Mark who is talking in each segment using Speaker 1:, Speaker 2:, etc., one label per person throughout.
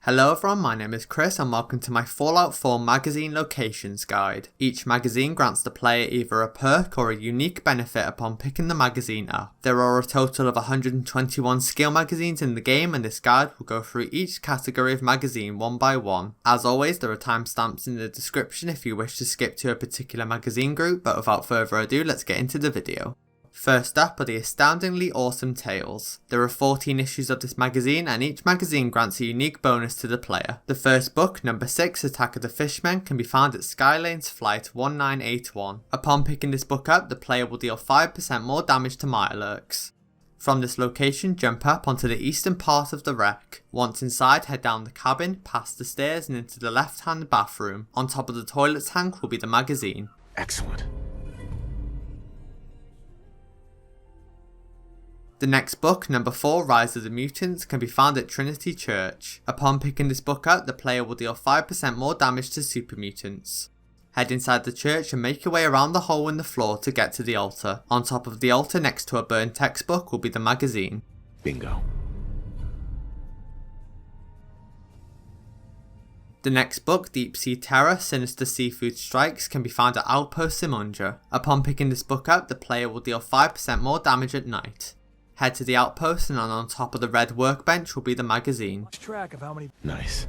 Speaker 1: Hello everyone, my name is Chris and welcome to my Fallout 4 magazine locations guide. Each magazine grants the player either a perk or a unique benefit upon picking the magazine up. There are a total of 121 skill magazines in the game, and this guide will go through each category of magazine one by one. As always, there are timestamps in the description if you wish to skip to a particular magazine group, but without further ado, let's get into the video. First up are the Astoundingly Awesome Tales. There are 14 issues of this magazine, and each magazine grants a unique bonus to the player. The first book, number 6, Attack of the Fishmen, can be found at Skylane's Flight 1981. Upon picking this book up, the player will deal 5% more damage to Mirelurks. From this location, jump up onto the eastern part of the wreck. Once inside, head down the cabin, past the stairs and into the left-hand bathroom. On top of the toilet tank will be the magazine.
Speaker 2: Excellent.
Speaker 1: The next book, number 4, Rise of the Mutants, can be found at Trinity Church. Upon picking this book up, the player will deal 5% more damage to super mutants. Head inside the church and make your way around the hole in the floor to get to the altar. On top of the altar next to a burned textbook will be the magazine.
Speaker 2: Bingo.
Speaker 1: The next book, Deep Sea Terror, Sinister Seafood Strikes, can be found at Outpost Simunja. Upon picking this book up, the player will deal 5% more damage at night. Head to the outpost and on top of the red workbench will be the magazine.
Speaker 3: Track of how many.
Speaker 2: Nice.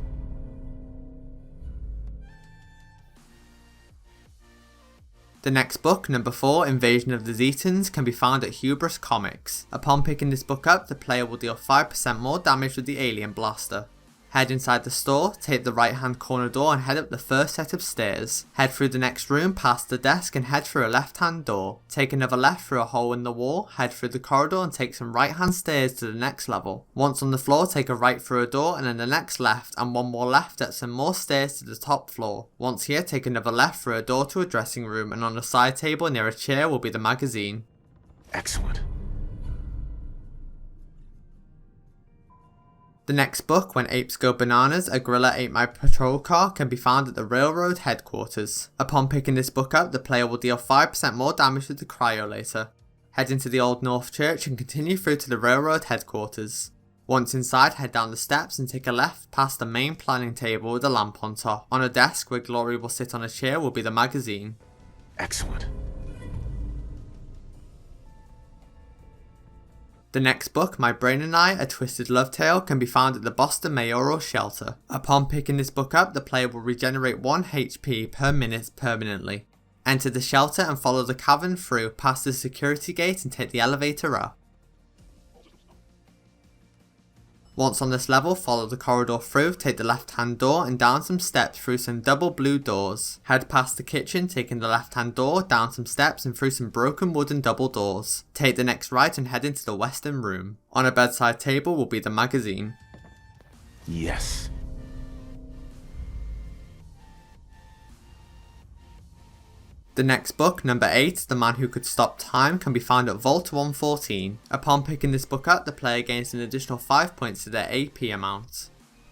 Speaker 1: The next book, number 4, Invasion of the Zetans, can be found at Hubris Comics. Upon picking this book up, the player will deal 5% more damage with the alien blaster. Head inside the store, take the right hand corner door and head up the first set of stairs. Head through the next room past the desk and head through a left hand door. Take another left through a hole in the wall, head through the corridor and take some right hand stairs to the next level. Once on the floor, take a right through a door and then the next left and one more left at some more stairs to the top floor. Once here, take another left through a door to a dressing room, and on a side table near a chair will be the magazine.
Speaker 2: Excellent.
Speaker 1: The next book, When Apes Go Bananas, A Gorilla Ate My Patrol Car, can be found at the railroad headquarters. Upon picking this book up, the player will deal 5% more damage with the cryolator. Head into the Old North Church and continue through to the railroad headquarters. Once inside, head down the steps and take a left past the main planning table with a lamp on top. On a desk where Glory will sit on a chair will be the magazine.
Speaker 2: Excellent.
Speaker 1: The next book, My Brain and I, A Twisted Love Tale, can be found at the Boston Mayoral Shelter. Upon picking this book up, the player will regenerate 1 HP per minute permanently. Enter the shelter and follow the cavern through past the security gate and take the elevator up. Once on this level, follow the corridor through, take the left hand door and down some steps through some double blue doors. Head past the kitchen, taking the left hand door, down some steps and through some broken wooden double doors. Take the next right and head into the western room. On a bedside table will be the magazine.
Speaker 2: Yes.
Speaker 1: The next book, number 8, The Man Who Could Stop Time, can be found at Vault 114. Upon picking this book up, the player gains an additional 5 points to their AP amount.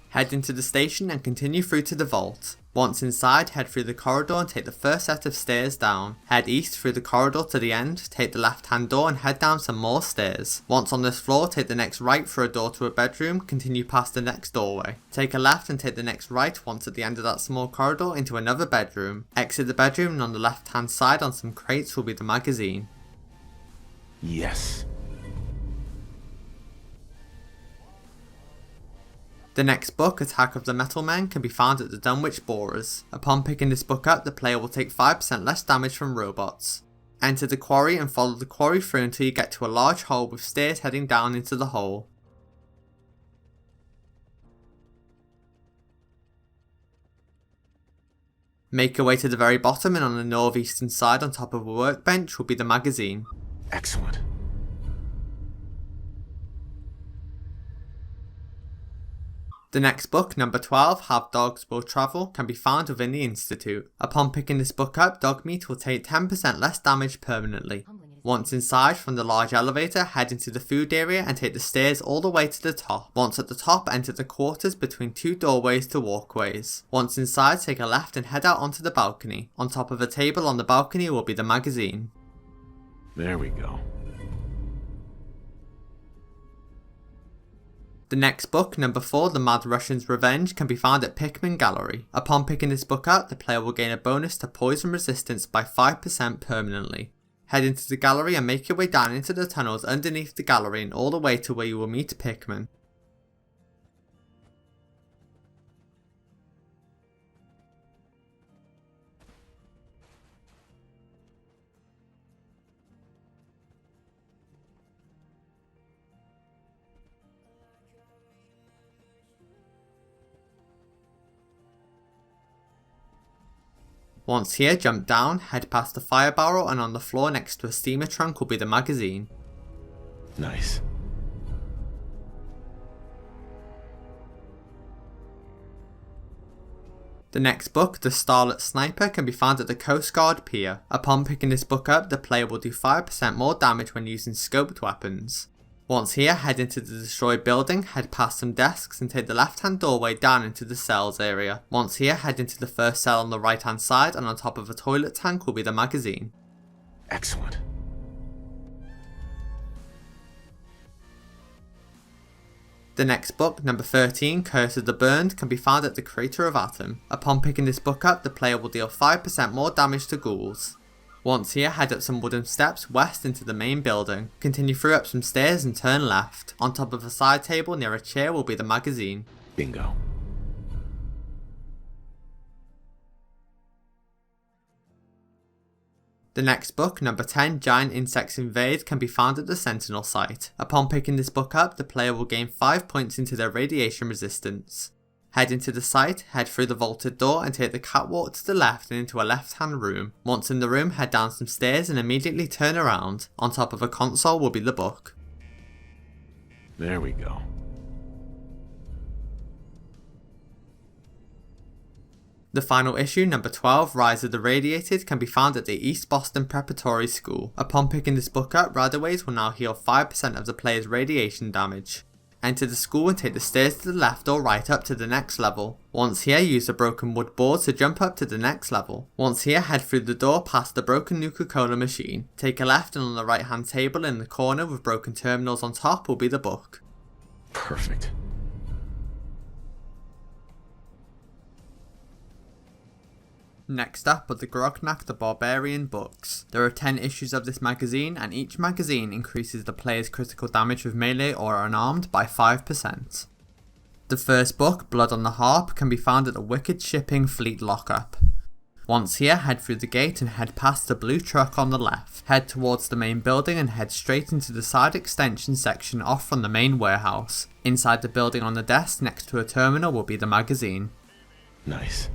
Speaker 1: Head into the station and continue through to the vault. Once inside, head through the corridor and take the first set of stairs down. Head east through the corridor to the end, take the left hand door and head down some more stairs. Once on this floor, take the next right through a door to a bedroom, continue past the next doorway. Take a left and take the next right once at the end of that small corridor into another bedroom. Exit the bedroom and on the left hand side on some crates will be the magazine.
Speaker 2: Yes.
Speaker 1: The next book, Attack of the Metal Men, can be found at the Dunwich Borers. Upon picking this book up, the player will take 5% less damage from robots. Enter the quarry and follow the quarry through until you get to a large hole with stairs heading down into the hole. Make your way to the very bottom and on the northeastern side on top of a workbench will be the magazine.
Speaker 2: Excellent.
Speaker 1: The next book, number 12, Have Dogs Will Travel, can be found within the Institute. Upon picking this book up, dog meat will take 10% less damage permanently. Once inside, from the large elevator, head into the food area and take the stairs all the way to the top. Once at the top, enter the quarters between 2 doorways to walkways. Once inside, take a left and head out onto the balcony. On top of a table on the balcony will be the magazine.
Speaker 2: There we go.
Speaker 1: The next book, number 4, The Mad Russian's Revenge, can be found at Pickman Gallery. Upon picking this book up, the player will gain a bonus to poison resistance by 5% permanently. Head into the gallery and make your way down into the tunnels underneath the gallery and all the way to where you will meet Pickman. Once here, jump down, head past the fire barrel, and on the floor next to a steamer trunk will be the magazine.
Speaker 2: Nice.
Speaker 1: The next book, The Starlit Sniper, can be found at the Coast Guard Pier. Upon picking this book up, the player will do 5% more damage when using scoped weapons. Once here, head into the destroyed building, head past some desks and take the left hand doorway down into the cells area. Once here, head into the first cell on the right hand side, and on top of a toilet tank will be the magazine.
Speaker 2: Excellent.
Speaker 1: The next book, number 13, Curse of the Burned, can be found at the Crater of Atom. Upon picking this book up, the player will deal 5% more damage to ghouls. Once here, head up some wooden steps west into the main building. Continue through up some stairs and turn left. On top of a side table near a chair will be the magazine.
Speaker 2: Bingo.
Speaker 1: The next book, number 10, Giant Insects Invade, can be found at the Sentinel site. Upon picking this book up, the player will gain 5 points into their radiation resistance. Head into the site, head through the vaulted door and take the catwalk to the left and into a left hand room. Once in the room, head down some stairs and immediately turn around. On top of a console will be the book.
Speaker 2: There we go.
Speaker 1: The final issue, number 12, Rise of the Radiated, can be found at the East Boston Preparatory School. Upon picking this book up, Radaways will now heal 5% of the player's radiation damage. Enter the school and take the stairs to the left or right up to the next level. Once here, use the broken wood boards to jump up to the next level. Once here, head through the door past the broken Nuka-Cola machine. Take a left and on the right hand table in the corner with broken terminals on top will be the book.
Speaker 2: Perfect.
Speaker 1: Next up are the Grognak the Barbarian books. There are 10 issues of this magazine, and each magazine increases the player's critical damage with melee or unarmed by 5%. The first book, Blood on the Harp, can be found at the Wicked Shipping Fleet lockup. Once here, head through the gate and head past the blue truck on the left. Head towards the main building and head straight into the side extension section off from the main warehouse. Inside the building on the desk next to a terminal will be the magazine.
Speaker 2: Nice.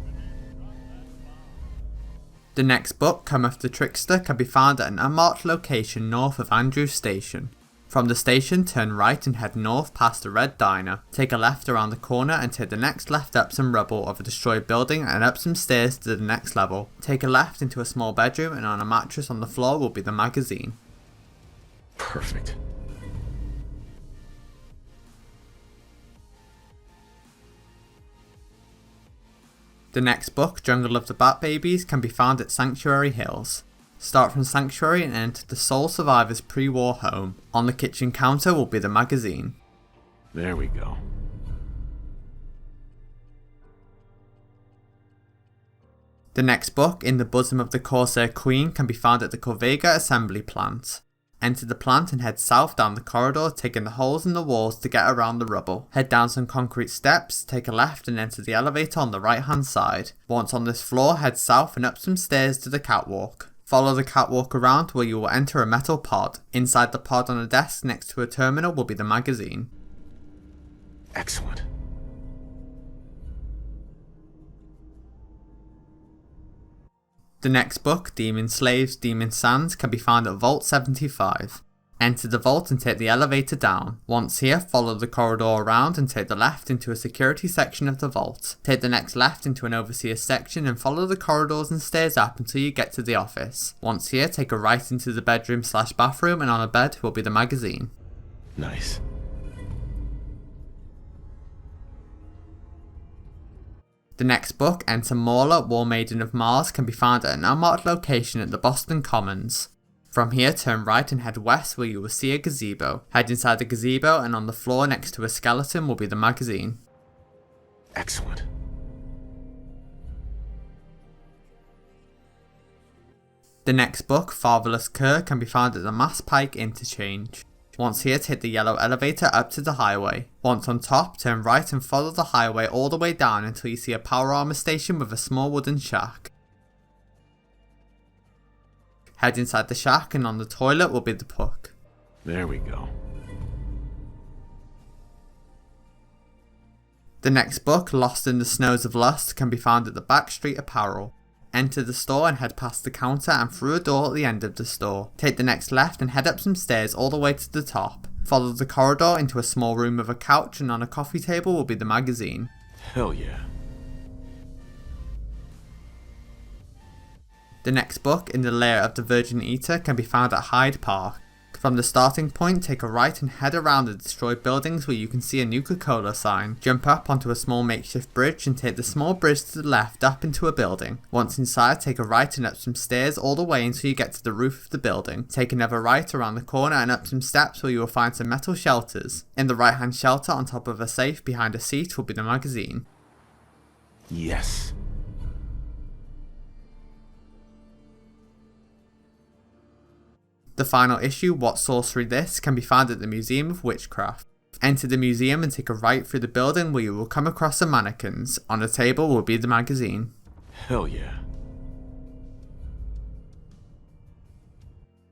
Speaker 1: The next book, Cometh the Trickster, can be found at an unmarked location north of Andrews Station. From the station, turn right and head north past the Red Diner. Take a left around the corner and take the next left up some rubble of a destroyed building and up some stairs to the next level. Take a left into a small bedroom and on a mattress on the floor will be the magazine.
Speaker 2: Perfect.
Speaker 1: The next book, Jungle of the Bat Babies, can be found at Sanctuary Hills. Start from Sanctuary and enter the sole survivor's pre-war home. On the kitchen counter will be the magazine.
Speaker 2: There we go.
Speaker 1: The next book, In the Bosom of the Corsair Queen, can be found at the Corvega Assembly Plant. Enter the plant and head south down the corridor, taking the holes in the walls to get around the rubble. Head down some concrete steps, take a left and enter the elevator on the right hand side. Once on this floor, head south and up some stairs to the catwalk. Follow the catwalk around where you will enter a metal pod. Inside the pod on a desk next to a terminal will be the magazine.
Speaker 2: Excellent.
Speaker 1: The next book, Demon Slaves, Demon Sands, can be found at Vault 75. Enter the vault and take the elevator down. Once here, follow the corridor around and take the left into a security section of the vault. Take the next left into an overseer section and follow the corridors and stairs up until you get to the office. Once here, take a right into the bedroom/bathroom and on a bed will be the magazine.
Speaker 2: Nice.
Speaker 1: The next book, Enter Mauler, War Maiden of Mars, can be found at an unmarked location at the Boston Commons. From here, turn right and head west where you will see a gazebo. Head inside the gazebo and on the floor next to a skeleton will be the magazine.
Speaker 2: Excellent.
Speaker 1: The next book, Fatherless Cur, can be found at the Mass Pike interchange. Once here, take the yellow elevator up to the highway. Once on top, turn right and follow the highway all the way down until you see a power armor station with a small wooden shack. Head inside the shack and on the toilet will be the puck.
Speaker 2: There we go.
Speaker 1: The next book, Lost in the Snows of Lust, can be found at the Backstreet Apparel. Enter the store and head past the counter and through a door at the end of the store. Take the next left and head up some stairs all the way to the top. Follow the corridor into a small room with a couch, and on a coffee table will be the magazine.
Speaker 2: Hell yeah.
Speaker 1: The next book, In the Lair of the Virgin Eater, can be found at Hyde Park. From the starting point, take a right and head around the destroyed buildings where you can see a Nuka-Cola sign. Jump up onto a small makeshift bridge and take the small bridge to the left up into a building. Once inside, take a right and up some stairs all the way until you get to the roof of the building. Take another right around the corner and up some steps where you will find some metal shelters. In the right hand shelter on top of a safe behind a seat will be the magazine.
Speaker 2: Yes.
Speaker 1: The final issue, What Sorcery This, can be found at the Museum of Witchcraft. Enter the museum and take a right through the building where you will come across some mannequins. On a table will be the magazine.
Speaker 2: Hell yeah.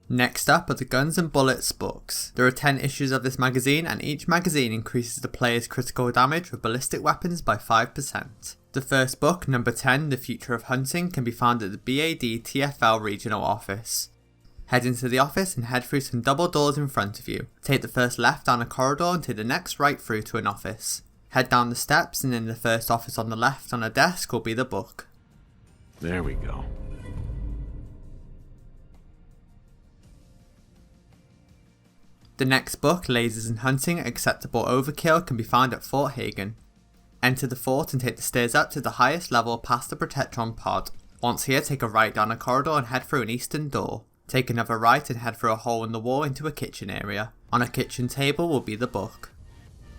Speaker 1: Next up are the Guns and Bullets books. There are 10 issues of this magazine, and each magazine increases the player's critical damage with ballistic weapons by 5%. The first book, number 10, The Future of Hunting, can be found at the BAD TFL regional office. Head into the office and head through some double doors in front of you. Take the first left down a corridor and take the next right through to an office. Head down the steps and in the first office on the left on a desk will be the book.
Speaker 2: There we go.
Speaker 1: The next book, Lasers and Hunting, Acceptable Overkill, can be found at Fort Hagen. Enter the fort and take the stairs up to the highest level past the Protectron pod. Once here, take a right down a corridor and head through an eastern door. Take another right and head through a hole in the wall into a kitchen area. On a kitchen table will be the book.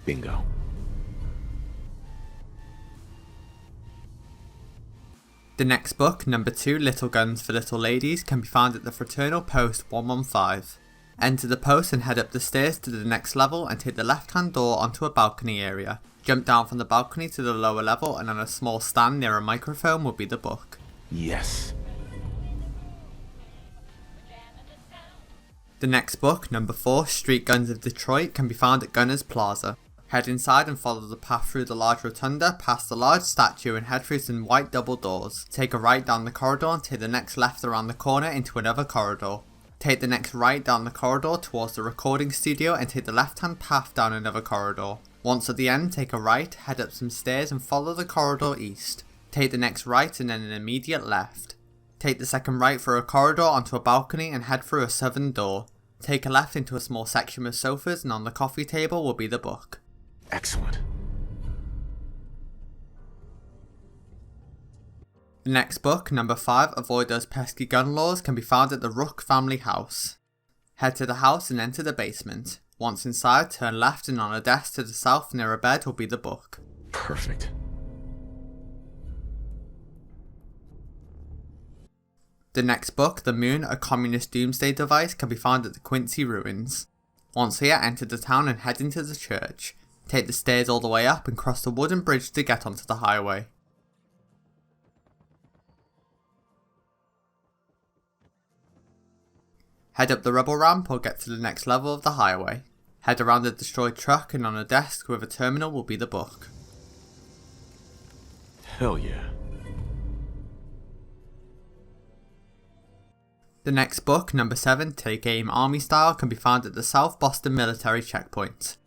Speaker 2: Bingo.
Speaker 1: The next book, number 2, Little Guns for Little Ladies, can be found at the Fraternal Post 115. Enter the post and head up the stairs to the next level and take the left hand door onto a balcony area. Jump down from the balcony to the lower level and on a small stand near a microphone will be the book.
Speaker 2: Yes.
Speaker 1: The next book, number 4, Street Guns of Detroit, can be found at Gunners Plaza. Head inside and follow the path through the large rotunda, past the large statue and head through some white double doors. Take a right down the corridor and take the next left around the corner into another corridor. Take the next right down the corridor towards the recording studio and take the left hand path down another corridor. Once at the end, take a right, head up some stairs and follow the corridor east. Take the next right and then an immediate left. Take the second right through a corridor onto a balcony and head through a southern door. Take a left into a small section with sofas and on the coffee table will be the book.
Speaker 2: Excellent.
Speaker 1: The next book, number 5, Avoid Those Pesky Gun Laws, can be found at the Rook family house. Head to the house and enter the basement. Once inside, turn left and on a desk to the south near a bed will be the book.
Speaker 2: Perfect.
Speaker 1: The next book, The Moon, a Communist Doomsday Device, can be found at the Quincy Ruins. Once here, enter the town and head into the church. Take the stairs all the way up and cross the wooden bridge to get onto the highway. Head up the rubble ramp or get to the next level of the highway. Head around the destroyed truck and on a desk with a terminal will be the book.
Speaker 2: Hell yeah.
Speaker 1: The next book, number 7, Take Aim Army Style, can be found at the South Boston Military Checkpoint.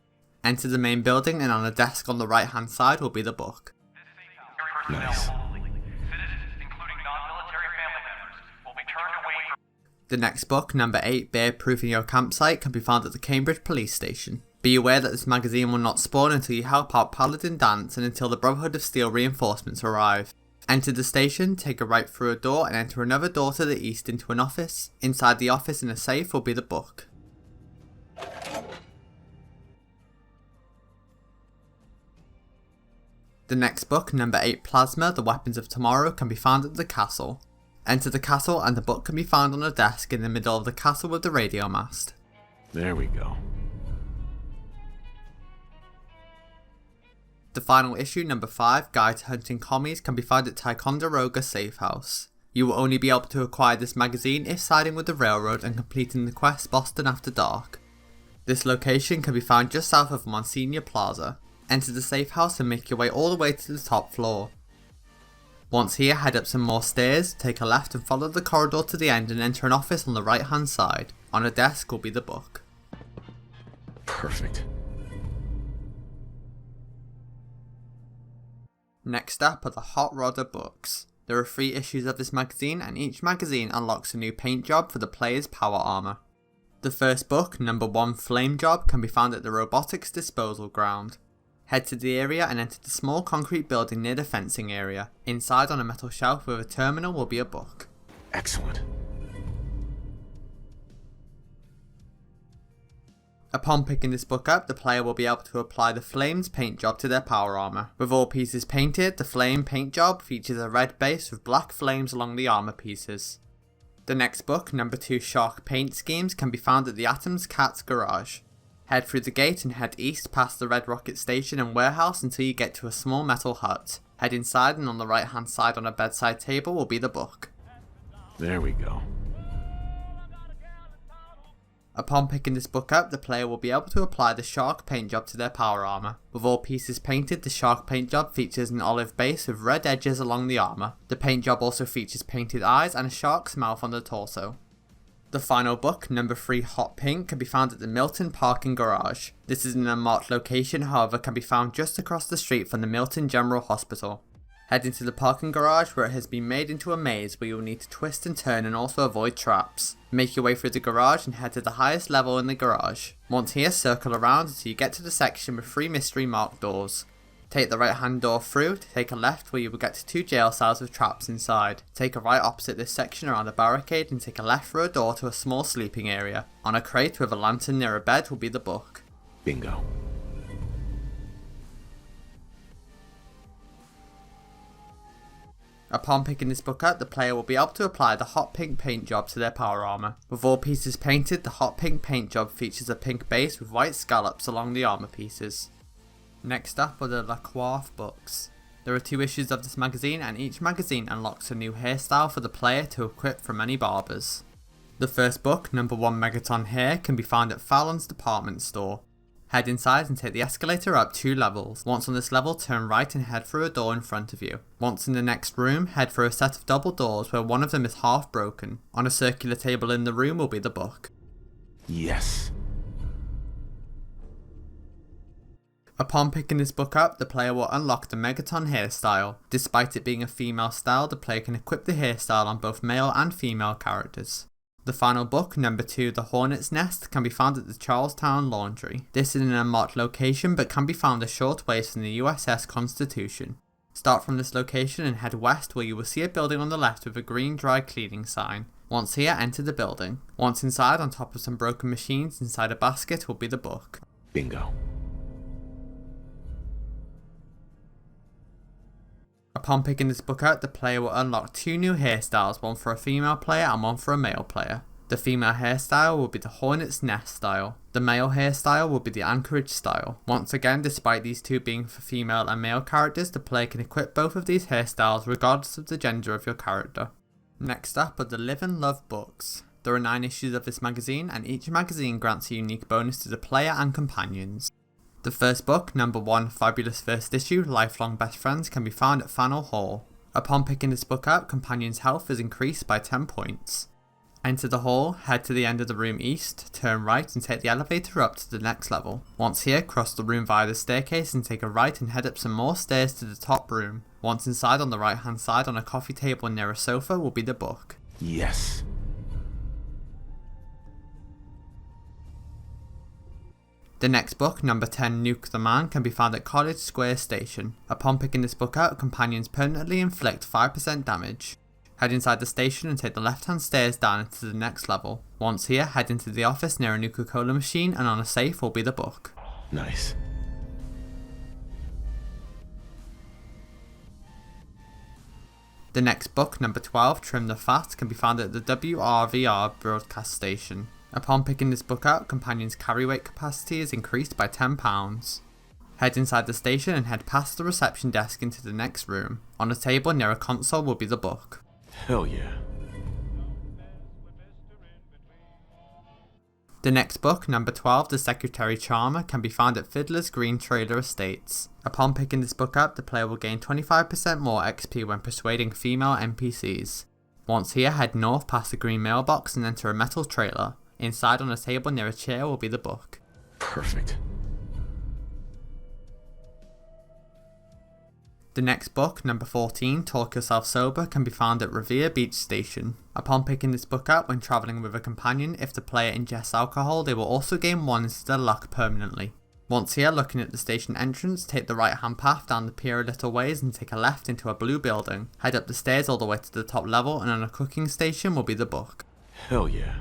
Speaker 1: Enter the main building and on a desk on the right hand side will be the book.
Speaker 2: Nice.
Speaker 1: The next book, number 8, Bear Proofing Your Campsite, can be found at the Cambridge Police Station. Be aware that this magazine will not spawn until you help out Paladin Dance and until the Brotherhood of Steel reinforcements arrive. Enter the station, take a right through a door and enter another door to the east into an office. Inside the office in a safe will be the book. The next book, number 8 Plasma, The Weapons of Tomorrow, can be found at the castle. Enter the castle and the book can be found on a desk in the middle of the castle with the radio mast.
Speaker 2: There we go.
Speaker 1: The final issue, number 5, Guide to Hunting Commies, can be found at Ticonderoga Safe House. You will only be able to acquire this magazine if siding with the railroad and completing the quest Boston After Dark. This location can be found just south of Monsignor Plaza. Enter the safe house and make your way all the way to the top floor. Once here, head up some more stairs, take a left and follow the corridor to the end and enter an office on the right hand side. On a desk will be the book.
Speaker 2: Perfect.
Speaker 1: Next up are the Hot Rodder books. There are 3 issues of this magazine and each magazine unlocks a new paint job for the player's power armor. The first book, number 1 Flame Job, can be found at the Robotics Disposal Ground. Head to the area and enter the small concrete building near the fencing area. Inside on a metal shelf with a terminal will be a book.
Speaker 2: Excellent.
Speaker 1: Upon picking this book up, the player will be able to apply the Flames paint job to their power armor. With all pieces painted, the Flame paint job features a red base with black flames along the armor pieces. The next book, number 2 Shark Paint Schemes, can be found at the Atoms Cat's garage. Head through the gate and head east past the Red Rocket station and warehouse until you get to a small metal hut. Head inside and on the right hand side on a bedside table will be the book.
Speaker 2: There we go.
Speaker 1: Upon picking this book up, the player will be able to apply the Shark paint job to their power armor. With all pieces painted, the Shark paint job features an olive base with red edges along the armor. The paint job also features painted eyes and a shark's mouth on the torso. The final book, number 3 Hot Pink, can be found at the Milton Parking Garage. This is an unmarked location, however can be found just across the street from the Milton General Hospital. Head into the parking garage where it has been made into a maze where you will need to twist and turn and also avoid traps. Make your way through the garage and head to the highest level in the garage. Once here, circle around until you get to the section with 3 mystery marked doors. Take the right hand door through, take a left where you will get to 2 jail cells with traps inside. Take a right opposite this section around a barricade and take a left through a door to a small sleeping area. On a crate with a lantern near a bed will be the book.
Speaker 2: Bingo.
Speaker 1: Upon picking this book up, the player will be able to apply the hot pink paint job to their power armor. With all pieces painted, the hot pink paint job features a pink base with white scallops along the armor pieces. Next up are the La Coiffe books. There are 2 issues of this magazine and each magazine unlocks a new hairstyle for the player to equip from any barbers. The first book, number 1 Megaton Hair, can be found at Fallon's department store. Head inside and take the escalator up 2 levels. Once on this level, turn right and head through a door in front of you. Once in the next room, head for a set of double doors where one of them is half broken. On a circular table in the room will be the book.
Speaker 2: Yes.
Speaker 1: Upon picking this book up, the player will unlock the Megaton hairstyle. Despite it being a female style, the player can equip the hairstyle on both male and female characters. The final book, number 2 The Hornet's Nest, can be found at the Charlestown Laundry. This is in an unmarked location but can be found a short ways from the USS Constitution. Start from this location and head west where you will see a building on the left with a green dry cleaning sign. Once here, enter the building. Once inside, on top of some broken machines inside a basket will be the book.
Speaker 2: Bingo.
Speaker 1: Upon picking this book up, the player will unlock 2 new hairstyles, one for a female player and one for a male player. The female hairstyle will be the Hornet's Nest style. The male hairstyle will be the Anchorage style. Once again, despite these 2 being for female and male characters, the player can equip both of these hairstyles regardless of the gender of your character. Next up are the Live and Love books. There are 9 issues of this magazine and each magazine grants a unique bonus to the player and companions. The first book, number 1 Fabulous First Issue, Lifelong Best Friends, can be found at Faneuil Hall. Upon picking this book up, companions' health is increased by 10 points. Enter the hall, head to the end of the room east, turn right and take the elevator up to the next level. Once here, cross the room via the staircase and take a right and head up some more stairs to the top room. Once inside, on the right hand side on a coffee table near a sofa will be the book.
Speaker 2: Yes.
Speaker 1: The next book, number 10, Nuke the Man, can be found at College Square Station. Upon picking this book up, companions permanently inflict 5% damage. Head inside the station and take the left-hand stairs down into the next level. Once here, head into the office near a Nuka-Cola machine, and on a safe will be the book.
Speaker 2: Nice.
Speaker 1: The next book, number 12, Trim the Fat, can be found at the WRVR broadcast station. Upon picking this book up, companions' carry weight capacity is increased by £10. Head inside the station and head past the reception desk into the next room. On a table near a console will be the book.
Speaker 2: Hell yeah.
Speaker 1: The next book, number 12, The Secretary Charmer, can be found at Fiddler's Green Trailer Estates. Upon picking this book up, the player will gain 25% more XP when persuading female NPCs. Once here, head north past the green mailbox and enter a metal trailer. Inside on a table near a chair will be the book.
Speaker 2: Perfect.
Speaker 1: The next book, number 14, Talk Yourself Sober, can be found at Revere Beach Station. Upon picking this book up when travelling with a companion, if the player ingests alcohol, they will also gain 1 into their luck permanently. Once here, looking at the station entrance, take the right hand path down the pier a little ways and take a left into a blue building. Head up the stairs all the way to the top level, and on a cooking station will be the book.
Speaker 2: Hell yeah.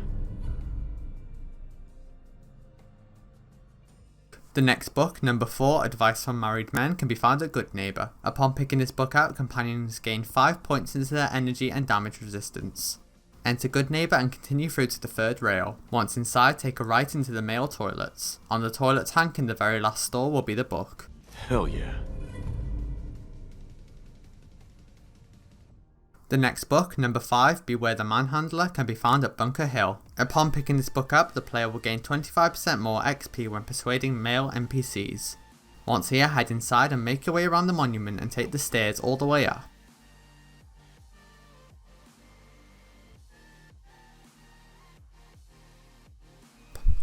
Speaker 1: The next book, number 4, Advice from Married Men, can be found at Good Neighbour. Upon picking this book out, companions gain 5 points into their energy and damage resistance. Enter Good Neighbour and continue through to the 3rd rail. Once inside, take a right into the male toilets. On the toilet tank in the very last stall will be the book.
Speaker 2: Hell yeah.
Speaker 1: The next book, number 5, Beware the Manhandler, can be found at Bunker Hill. Upon picking this book up, the player will gain 25% more XP when persuading male NPCs. Once here, head inside and make your way around the monument and take the stairs all the way up.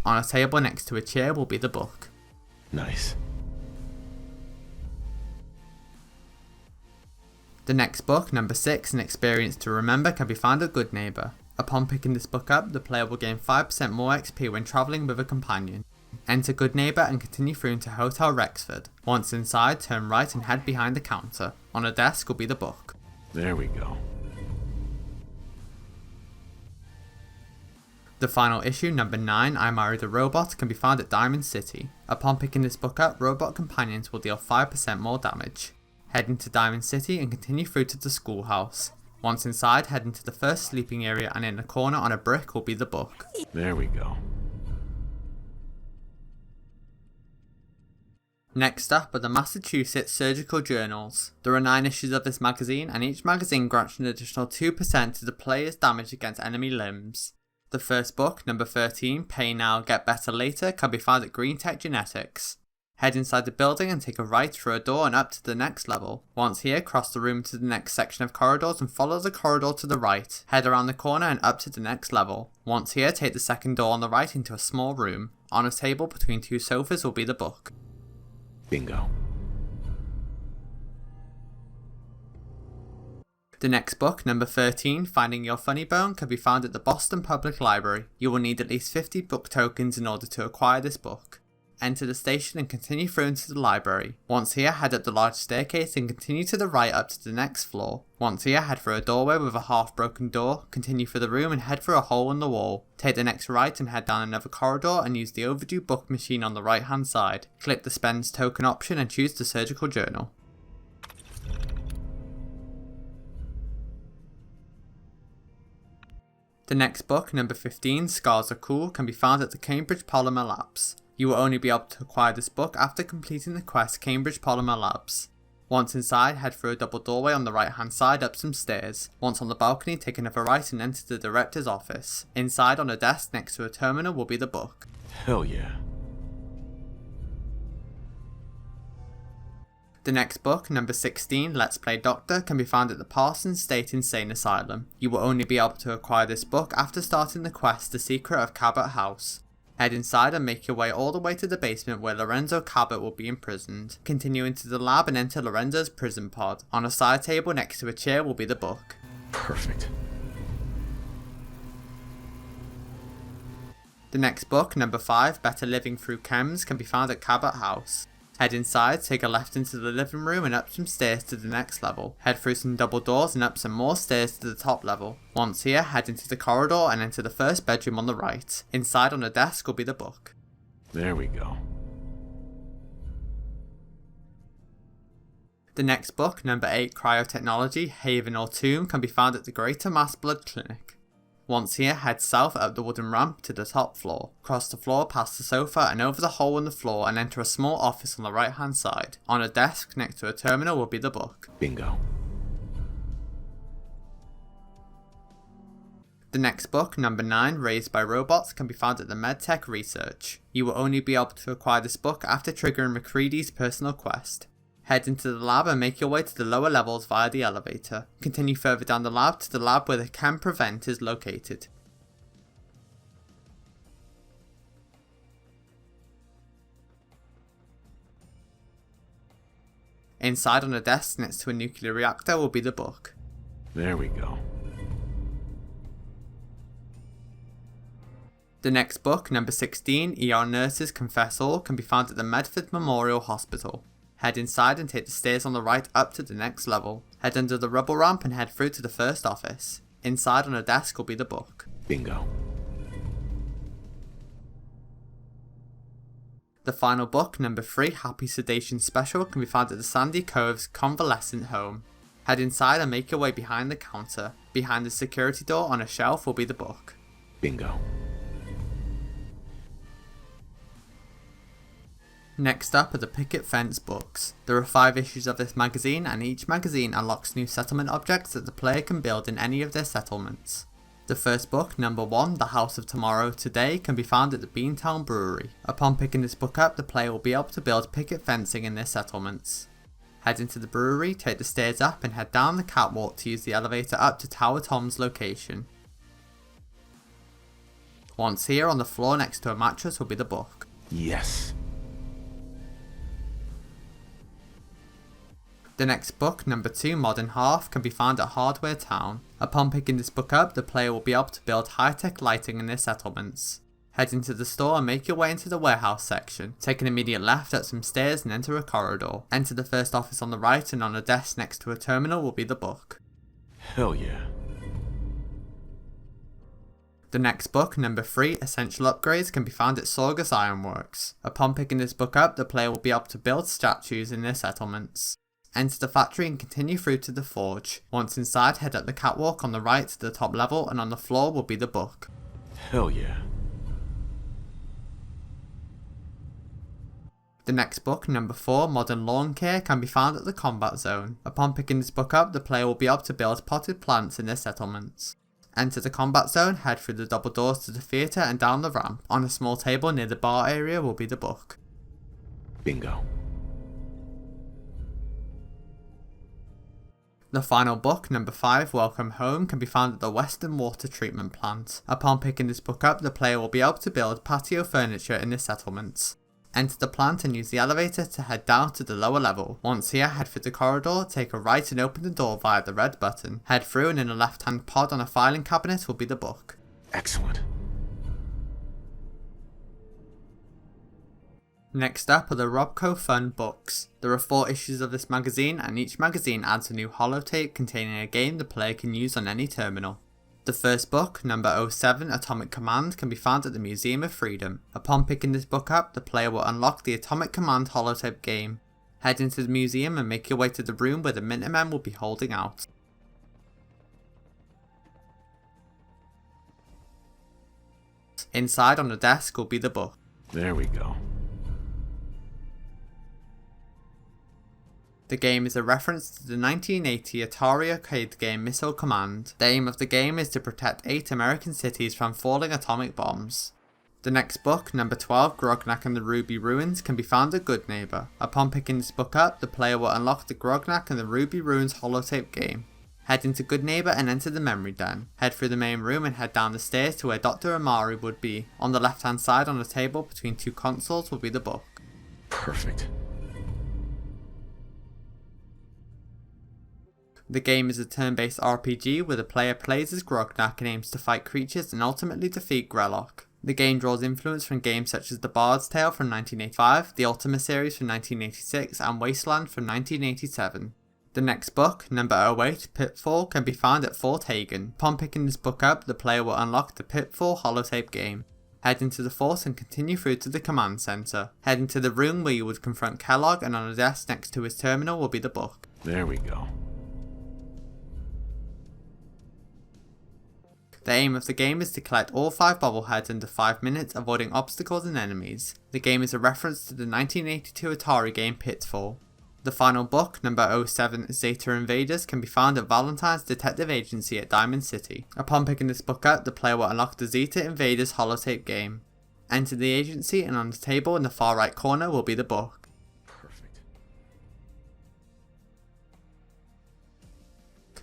Speaker 1: On a table next to a chair will be the book.
Speaker 2: Nice.
Speaker 1: The next book, number 6, An Experience to Remember, can be found at Good Neighbour. Upon picking this book up, the player will gain 5% more XP when travelling with a companion. Enter Good Neighbour and continue through into Hotel Rexford. Once inside, turn right and head behind the counter. On a desk will be the book.
Speaker 2: There we go.
Speaker 1: The final issue, number 9, I Married a Robot, can be found at Diamond City. Upon picking this book up, robot companions will deal 5% more damage. Head into Diamond City and continue through to the schoolhouse. Once inside, head into the first sleeping area and in a corner on a brick will be the book.
Speaker 2: There we go.
Speaker 1: Next up are the Massachusetts Surgical Journals. There are 9 issues of this magazine, and each magazine grants an additional 2% to the player's damage against enemy limbs. The first book, number 13, Pay Now, Get Better Later, can be found at Green Tech Genetics. Head inside the building and take a right through a door and up to the next level. Once here, cross the room to the next section of corridors and follow the corridor to the right. Head around the corner and up to the next level. Once here, take the second door on the right into a small room. On a table between 2 sofas will be the book.
Speaker 2: Bingo.
Speaker 1: The next book, number 13, Finding Your Funny Bone, can be found at the Boston Public Library. You will need at least 50 book tokens in order to acquire this book. Enter the station and continue through into the library. Once here, head up the large staircase and continue to the right up to the next floor. Once here, head for a doorway with a half-broken door, continue through the room and head for a hole in the wall. Take the next right and head down another corridor and use the overdue book machine on the right hand side. Click the spend token option and choose the surgical journal. The next book, number 15, Scars Are Cool, can be found at the Cambridge Polymer Labs. You will only be able to acquire this book after completing the quest Cambridge Polymer Labs. Once inside, head through a double doorway on the right hand side up some stairs. Once on the balcony, take another right and enter the director's office. Inside on a desk next to a terminal will be the book.
Speaker 2: Hell yeah.
Speaker 1: The next book, number 16, Let's Play Doctor, can be found at the Parsons State Insane Asylum. You will only be able to acquire this book after starting the quest The Secret of Cabot House. Head inside and make your way all the way to the basement where Lorenzo Cabot will be imprisoned. Continue into the lab and enter Lorenzo's prison pod. On a side table next to a chair will be the book.
Speaker 2: Perfect.
Speaker 1: The next book, number 5, Better Living Through Chems, can be found at Cabot House. Head inside, take a left into the living room and up some stairs to the next level. Head through some double doors and up some more stairs to the top level. Once here, head into the corridor and enter the first bedroom on the right. Inside on a desk will be the book.
Speaker 2: There we go.
Speaker 1: The next book, number 8, Cryotechnology, Haven or Tomb, can be found at the Greater Mass Blood Clinic. Once here, head south up the wooden ramp to the top floor. Cross the floor past the sofa and over the hole in the floor and enter a small office on the right hand side. On a desk next to a terminal will be the book.
Speaker 2: Bingo.
Speaker 1: The next book, number 9, Raised by Robots, can be found at the MedTech Research. You will only be able to acquire this book after triggering McCready's personal quest. Head into the lab and make your way to the lower levels via the elevator. Continue further down the lab to the lab where the Chem Prevent is located. Inside on a desk next to a nuclear reactor will be the book.
Speaker 2: There we go.
Speaker 1: The next book, number 16, ER Nurses Confess All, can be found at the Medford Memorial Hospital. Head inside and take the stairs on the right up to the next level. Head under the rubble ramp and head through to the first office. Inside on a desk will be the book.
Speaker 2: Bingo.
Speaker 1: The final book, number 3, Happy Sedation Special, can be found at the Sandy Cove's Convalescent Home. Head inside and make your way behind the counter. Behind the security door on a shelf will be the book.
Speaker 2: Bingo.
Speaker 1: Next up are the Picket Fence books. There are 5 issues of this magazine and each magazine unlocks new settlement objects that the player can build in any of their settlements. The first book, number 1, The House of Tomorrow Today, can be found at the Beantown Brewery. Upon picking this book up, the player will be able to build picket fencing in their settlements. Head into the brewery, take the stairs up and head down the catwalk to use the elevator up to Tower Tom's location. Once here, on the floor next to a mattress will be the book.
Speaker 2: Yes.
Speaker 1: The next book, number 2, Modern Hearth, can be found at Hardware Town. Upon picking this book up, the player will be able to build high-tech lighting in their settlements. Head into the store and make your way into the warehouse section. Take an immediate left up some stairs and enter a corridor. Enter the first office on the right and on a desk next to a terminal will be the book.
Speaker 2: Hell yeah.
Speaker 1: The next book, number 3, Essential Upgrades, can be found at Sorgus Ironworks. Upon picking this book up, the player will be able to build statues in their settlements. Enter the factory and continue through to the forge. Once inside, head up the catwalk on the right to the top level and on the floor will be the book.
Speaker 2: Hell yeah.
Speaker 1: The next book, number 4, Modern Lawn Care, can be found at the combat zone. Upon picking this book up, the player will be able to build potted plants in their settlements. Enter the combat zone, head through the double doors to the theatre and down the ramp. On a small table near the bar area will be the book.
Speaker 2: Bingo.
Speaker 1: The final book, number 5, Welcome Home, can be found at the Western Water Treatment Plant. Upon picking this book up, the player will be able to build patio furniture in the settlements. Enter the plant and use the elevator to head down to the lower level. Once here, head through the corridor, take a right and open the door via the red button. Head through and in a left-hand pod on a filing cabinet will be the book.
Speaker 2: Excellent.
Speaker 1: Next up are the Robco Fun books. There are 4 issues of this magazine and each magazine adds a new holotape containing a game the player can use on any terminal. The first book, number 07, Atomic Command, can be found at the Museum of Freedom. Upon picking this book up, the player will unlock the Atomic Command holotape game. Head into the museum and make your way to the room where the Minutemen will be holding out. Inside on the desk will be the book.
Speaker 2: There we go.
Speaker 1: The game is a reference to the 1980 Atari arcade game Missile Command. The aim of the game is to protect 8 American cities from falling atomic bombs. The next book, number 12, Grognak and the Ruby Ruins, can be found at Good Neighbor. Upon picking this book up, the player will unlock the Grognak and the Ruby Ruins holotape game. Head into Good Neighbor and enter the memory den. Head through the main room and head down the stairs to where Dr. Amari would be. On the left hand side on a table between 2 consoles will be the book.
Speaker 2: Perfect.
Speaker 1: The game is a turn-based RPG where the player plays as Grognak and aims to fight creatures and ultimately defeat Grelok. The game draws influence from games such as The Bard's Tale from 1985, the Ultima series from 1986, and Wasteland from 1987. The next book, number 08, Pitfall, can be found at Fort Hagen. Upon picking this book up, the player will unlock the Pitfall holotape game. Head into the fort and continue through to the command center. Head into the room where you would confront Kellogg, and on a desk next to his terminal will be the book.
Speaker 2: There we go.
Speaker 1: The aim of the game is to collect all 5 bobbleheads under 5 minutes, avoiding obstacles and enemies. The game is a reference to the 1982 Atari game Pitfall. The final book, number 07, Zeta Invaders, can be found at Valentine's Detective Agency at Diamond City. Upon picking this book up, the player will unlock the Zeta Invaders holotape game. Enter the agency, and on the table in the far right corner will be the book.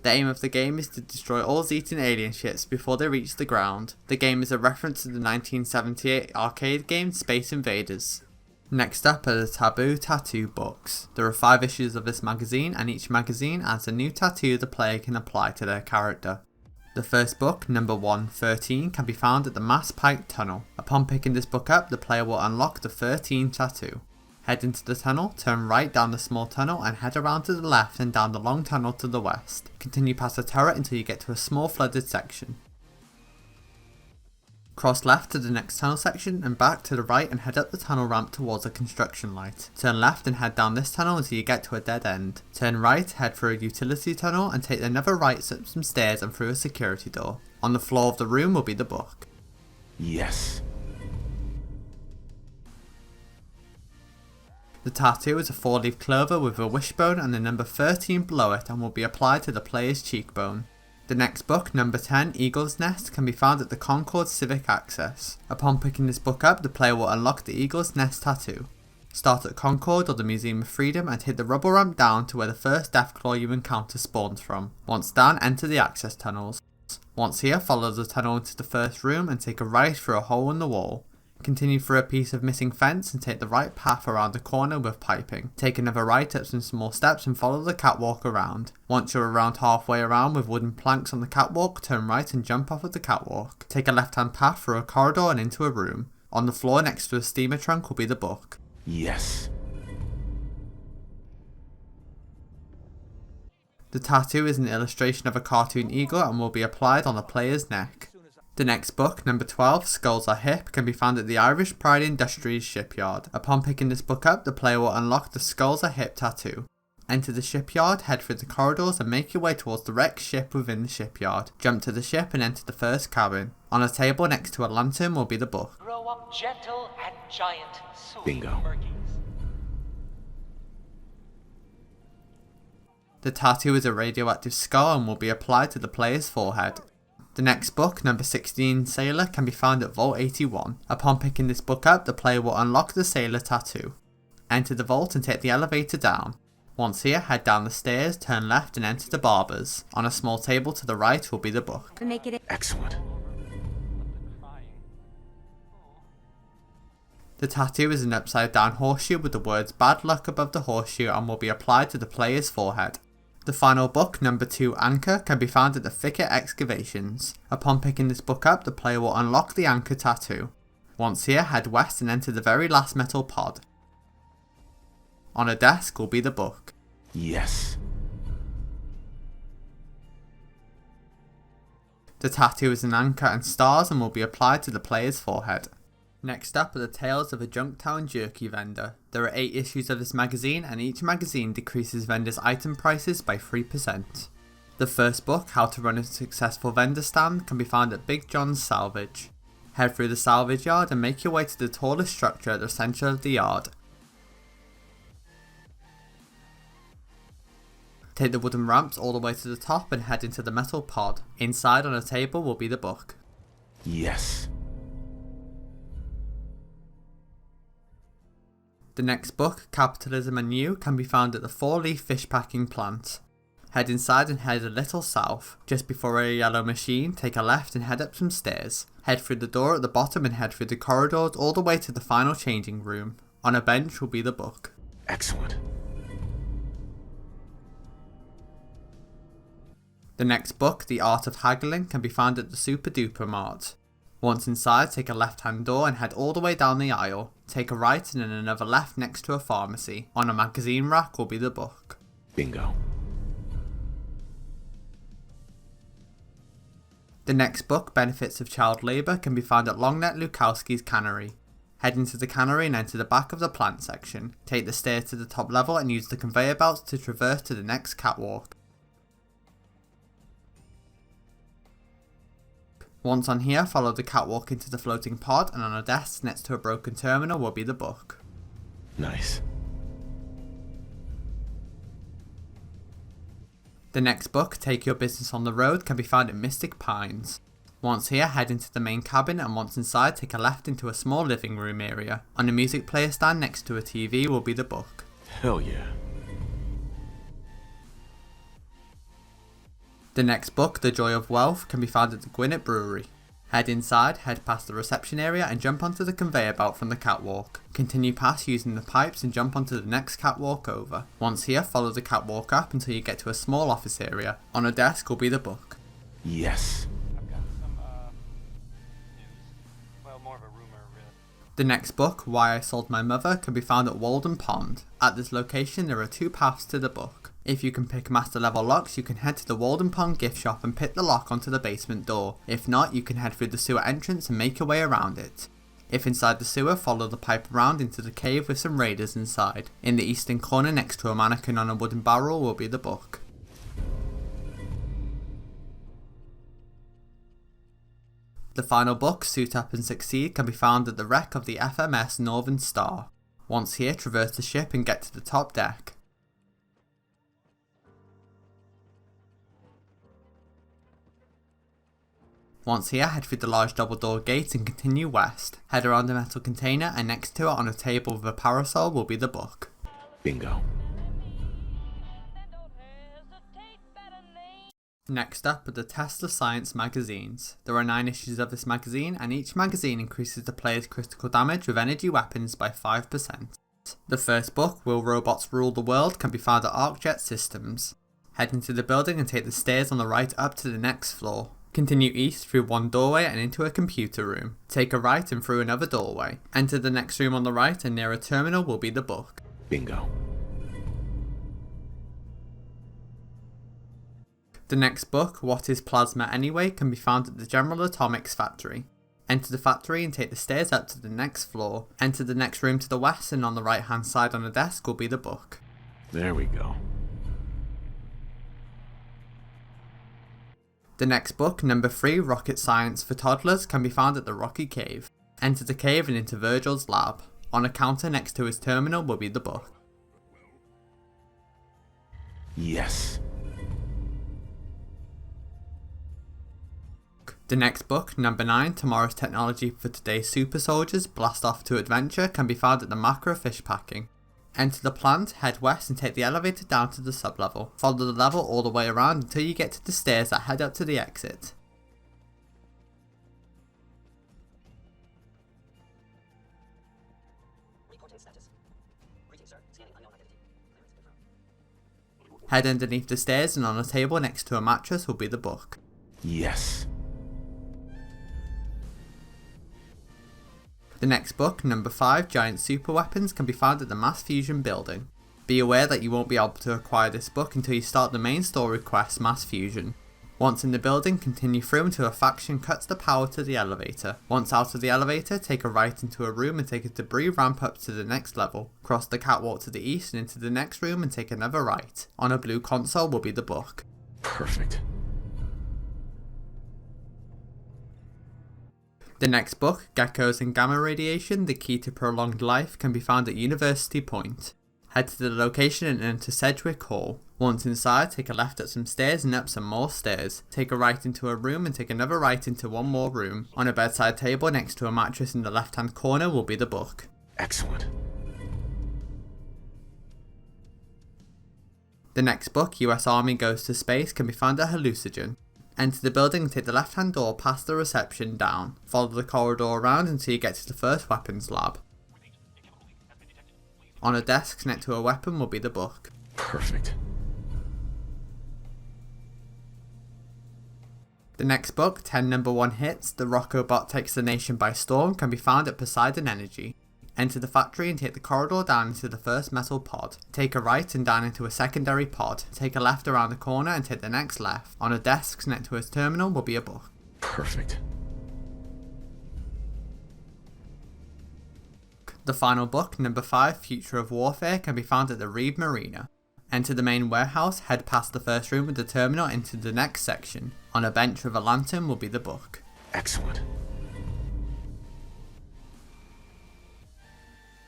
Speaker 1: The aim of the game is to destroy all Zetan alien ships before they reach the ground. The game is a reference to the 1978 arcade game Space Invaders. Next up are the Taboo tattoo books. There are 5 issues of this magazine, and each magazine adds a new tattoo the player can apply to their character. The first book, number 113, can be found at the Mass Pike Tunnel. Upon picking this book up, the player will unlock the 13 tattoo. Head into the tunnel, turn right down the small tunnel, and head around to the left and down the long tunnel to the west. Continue past the turret until you get to a small flooded section. Cross left to the next tunnel section and back to the right and head up the tunnel ramp towards a construction light. Turn left and head down this tunnel until you get to a dead end. Turn right, head for a utility tunnel, and take another right up some stairs and through a security door. On the floor of the room will be the book.
Speaker 2: Yes.
Speaker 1: The tattoo is a 4-leaf clover with a wishbone and the number 13 below it, and will be applied to the player's cheekbone. The next book, number 10, Eagle's Nest, can be found at the Concord Civic Access. Upon picking this book up, the player will unlock the Eagle's Nest tattoo. Start at Concord or the Museum of Freedom and hit the rubble ramp down to where the first Deathclaw you encounter spawns from. Once down, enter the access tunnels. Once here, follow the tunnel into the first room and take a right through a hole in the wall. Continue through a piece of missing fence and take the right path around the corner with piping. Take another right up some small steps and follow the catwalk around. Once you're around halfway around with wooden planks on the catwalk, turn right and jump off of the catwalk. Take a left hand path through a corridor and into a room. On the floor next to a steamer trunk will be the book.
Speaker 2: Yes.
Speaker 1: The tattoo is an illustration of a cartoon eagle and will be applied on the player's neck. The next book, number 12, Skulls Are Hip, can be found at the Irish Pride Industries shipyard. Upon picking this book up, the player will unlock the Skulls Are Hip tattoo. Enter the shipyard, head through the corridors and make your way towards the wrecked ship within the shipyard. Jump to the ship and enter the first cabin. On a table next to a lantern will be the book.
Speaker 3: Grow up gentle and giant, sweet
Speaker 2: Bingo.
Speaker 3: Fergies.
Speaker 1: The tattoo is a radioactive scar and will be applied to the player's forehead. The next book, number 16, Sailor, can be found at Vault 81. Upon picking this book up, the player will unlock the Sailor tattoo. Enter the vault and take the elevator down. Once here, head down the stairs, turn left and enter the Barbers. On a small table to the right will be the book.
Speaker 2: Excellent.
Speaker 1: The tattoo is an upside down horseshoe with the words bad luck above the horseshoe and will be applied to the player's forehead. The final book, number 2, Anchor, can be found at the Picket excavations. Upon picking this book up, the player will unlock the Anchor tattoo. Once here, head west and enter the very last metal pod. On a desk will be the book.
Speaker 2: Yes.
Speaker 1: The tattoo is an anchor and stars and will be applied to the player's forehead. Next up are the Tales of a Junktown Jerky Vendor. There are 8 issues of this magazine, and each magazine decreases vendors' item prices by 3%. The first book, How to Run a Successful Vendor Stand, can be found at Big John's Salvage. Head through the salvage yard and make your way to the tallest structure at the centre of the yard. Take the wooden ramps all the way to the top and head into the metal pod. Inside on a table will be the book.
Speaker 2: Yes.
Speaker 1: The next book, Capitalism and You, can be found at the 4-leaf fish packing plant. Head inside and head a little south. Just before a yellow machine, take a left and head up some stairs. Head through the door at the bottom and head through the corridors all the way to the final changing room. On a bench will be the book.
Speaker 2: Excellent.
Speaker 1: The next book, The Art of Haggling, can be found at the Super Duper Mart. Once inside, take a left-hand door and head all the way down the aisle. Take a right and then another left next to a pharmacy. On a magazine rack will be the book.
Speaker 2: Bingo.
Speaker 1: The next book, Benefits of Child Labour, can be found at Longneck Lukowski's cannery. Head into the cannery and enter the back of the plant section. Take the stairs to the top level and use the conveyor belts to traverse to the next catwalk. Once on here, follow the catwalk into the floating pod, and on a desk next to a broken terminal will be the book.
Speaker 2: Nice.
Speaker 1: The next book, Take Your Business on the Road, can be found in Mystic Pines. Once here, head into the main cabin, and once inside, take a left into a small living room area. On a music player stand next to a TV will be the book.
Speaker 2: Hell yeah.
Speaker 1: The next book, The Joy of Wealth, can be found at the Gwinnett Brewery. Head inside, head past the reception area and jump onto the conveyor belt from the catwalk. Continue past using the pipes and jump onto the next catwalk over. Once here, follow the catwalk up until you get to a small office area. On a desk will be the book.
Speaker 2: Yes.
Speaker 3: I've got some, news. Well, more of a rumor, really.
Speaker 1: The next book, Why I Sold My Mother, can be found at Walden Pond. At this location, there are 2 paths to the book. If you can pick master level locks, you can head to the Walden Pond gift shop and pick the lock onto the basement door. If not, you can head through the sewer entrance and make your way around it. If inside the sewer, follow the pipe around into the cave with some raiders inside. In the eastern corner next to a mannequin on a wooden barrel will be the book. The final book, Suit Up and Succeed, can be found at the wreck of the FMS Northern Star. Once here, traverse the ship and get to the top deck. Once here, head through the large double door gate and continue west. Head around a metal container and next to it on a table with a parasol will be the book.
Speaker 2: Bingo.
Speaker 1: Next up are the Tesla Science magazines. There are 9 issues of this magazine, and each magazine increases the player's critical damage with energy weapons by 5%. The first book, Will Robots Rule the World, can be found at ArcJet Systems. Head into the building and take the stairs on the right up to the next floor. Continue east through one doorway and into a computer room. Take a right and through another doorway. Enter the next room on the right and near a terminal will be the book.
Speaker 2: Bingo.
Speaker 1: The next book, What is Plasma Anyway, can be found at the General Atomics factory. Enter the factory and take the stairs up to the next floor. Enter the next room to the west and on the right hand side on a desk will be the book.
Speaker 2: There we go.
Speaker 1: The next book, number 3, Rocket Science for Toddlers, can be found at the Rocky Cave. Enter the cave and into Virgil's lab. On a counter next to his terminal will be the book.
Speaker 2: Yes.
Speaker 1: The next book, number 9, Tomorrow's Technology for Today's Super Soldiers, Blast Off to Adventure, can be found at the Macro Fish Packing. Enter the plant, head west and take the elevator down to the sub-level. Follow the level all the way around until you get to the stairs that head up to the exit.
Speaker 4: Reporting status. Greetings, sir. Scanning unknown identity. Clearance confirmed.
Speaker 1: Head underneath the stairs and on a table next to a mattress will be the book.
Speaker 2: Yes.
Speaker 1: The next book, number 5, Giant Super Weapons, can be found at the Mass Fusion building. Be aware that you won't be able to acquire this book until you start the main story quest, Mass Fusion. Once in the building, continue through until a faction cuts the power to the elevator. Once out of the elevator, take a right into a room and take a debris ramp up to the next level. Cross the catwalk to the east and into the next room and take another right. On a blue console will be the book.
Speaker 2: Perfect.
Speaker 1: The next book, Geckos and Gamma Radiation, The Key to Prolonged Life, can be found at University Point. Head to the location and enter Sedgwick Hall. Once inside, take a left up some stairs and up some more stairs. Take a right into a room and take another right into one more room. On a bedside table next to a mattress in the left hand corner will be the book.
Speaker 2: Excellent.
Speaker 1: The next book, US Army Goes to Space, can be found at Hallucinogen. Enter the building and take the left hand door past the reception down. Follow the corridor around until you get to the first weapons lab. On a desk next to a weapon will be the book.
Speaker 2: Perfect.
Speaker 1: The next book, 10 number 1 hits, The Robco Bot Takes the Nation by Storm, can be found at Poseidon Energy. Enter the factory and take the corridor down into the first metal pod. Take a right and down into a secondary pod. Take a left around the corner and take the next left. On a desk next to a terminal will be a book.
Speaker 2: Perfect.
Speaker 1: The final book, number 5, Future of Warfare, can be found at the Reed Marina. Enter the main warehouse, head past the first room with the terminal into the next section. On a bench with a lantern will be the book.
Speaker 2: Excellent.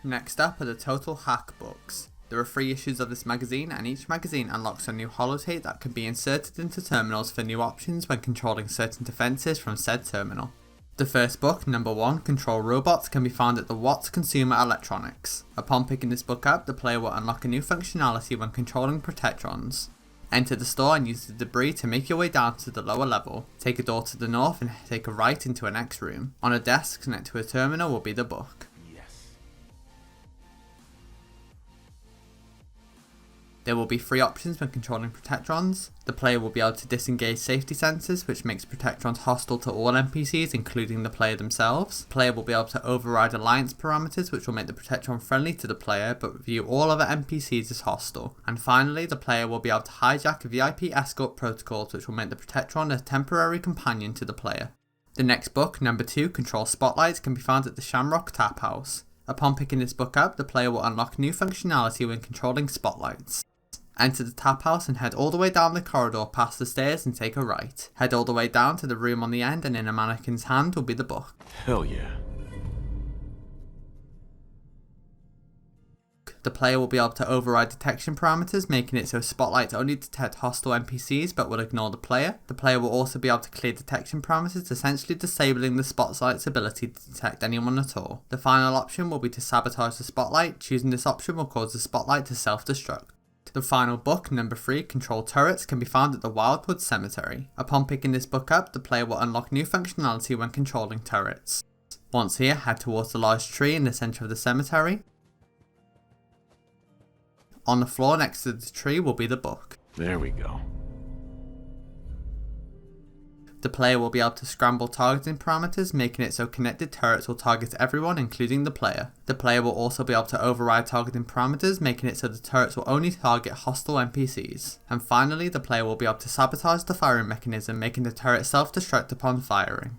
Speaker 1: Next up are the Total Hack books. There are 3 issues of this magazine, and each magazine unlocks a new holotape that can be inserted into terminals for new options when controlling certain defences from said terminal. The first book, number 1, Control Robots, can be found at the Watts Consumer Electronics. Upon picking this book up, the player will unlock a new functionality when controlling Protectrons. Enter the store and use the debris to make your way down to the lower level. Take a door to the north and take a right into a next room. On a desk next to a terminal will be the book. There will be 3 options when controlling Protectrons. The player will be able to disengage safety sensors, which makes Protectrons hostile to all NPCs, including the player themselves. The player will be able to override alliance parameters, which will make the Protectron friendly to the player, but view all other NPCs as hostile. And finally, the player will be able to hijack VIP escort protocols, which will make the Protectron a temporary companion to the player. The next book, number 2, Control Spotlights, can be found at the Shamrock Tap House. Upon picking this book up, the player will unlock new functionality when controlling spotlights. Enter the tap house and head all the way down the corridor past the stairs and take a right. Head all the way down to the room on the end, and in a mannequin's hand will be the book.
Speaker 2: Hell yeah.
Speaker 1: The player will be able to override detection parameters, making it so spotlights only detect hostile NPCs but will ignore the player. The player will also be able to clear detection parameters, essentially disabling the spotlight's ability to detect anyone at all. The final option will be to sabotage the spotlight. Choosing this option will cause the spotlight to self-destruct. The final book, number 3, Control Turrets, can be found at the Wildwood Cemetery. Upon picking this book up, the player will unlock new functionality when controlling turrets. Once here, head towards the large tree in the centre of the cemetery. On the floor next to the tree will be the book.
Speaker 2: There we go.
Speaker 1: The player will be able to scramble targeting parameters, making it so connected turrets will target everyone, including the player. The player will also be able to override targeting parameters, making it so the turrets will only target hostile NPCs. And finally, the player will be able to sabotage the firing mechanism, making the turret self-destruct upon firing.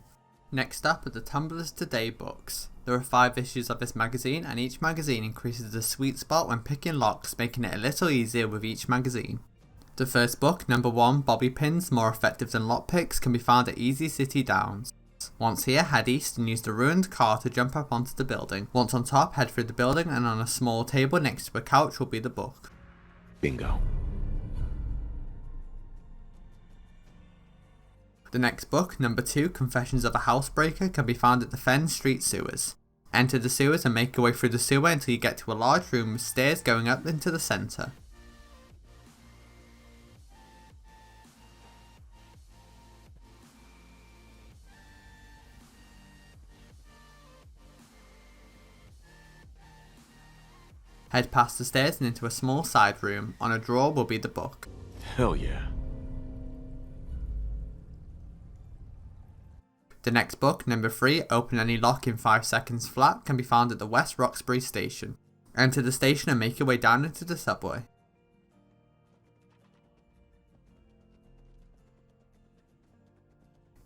Speaker 1: Next up are the Tumblers Today books. There are 5 issues of this magazine, and each magazine increases the sweet spot when picking locks, making it a little easier with each magazine. The first book, number 1, Bobby Pins, More Effective Than Lockpicks, can be found at Easy City Downs. Once here, head east and use the ruined car to jump up onto the building. Once on top, head through the building, and on a small table next to a couch will be the book.
Speaker 2: Bingo.
Speaker 1: The next book, number 2, Confessions of a Housebreaker, can be found at the Fen Street sewers. Enter the sewers and make your way through the sewer until you get to a large room with stairs going up into the centre. Head past the stairs and into a small side room. On a drawer will be the book.
Speaker 2: Hell yeah.
Speaker 1: The next book, number 3, Open Any Lock in 5 Seconds Flat, can be found at the West Roxbury station. Enter the station and make your way down into the subway.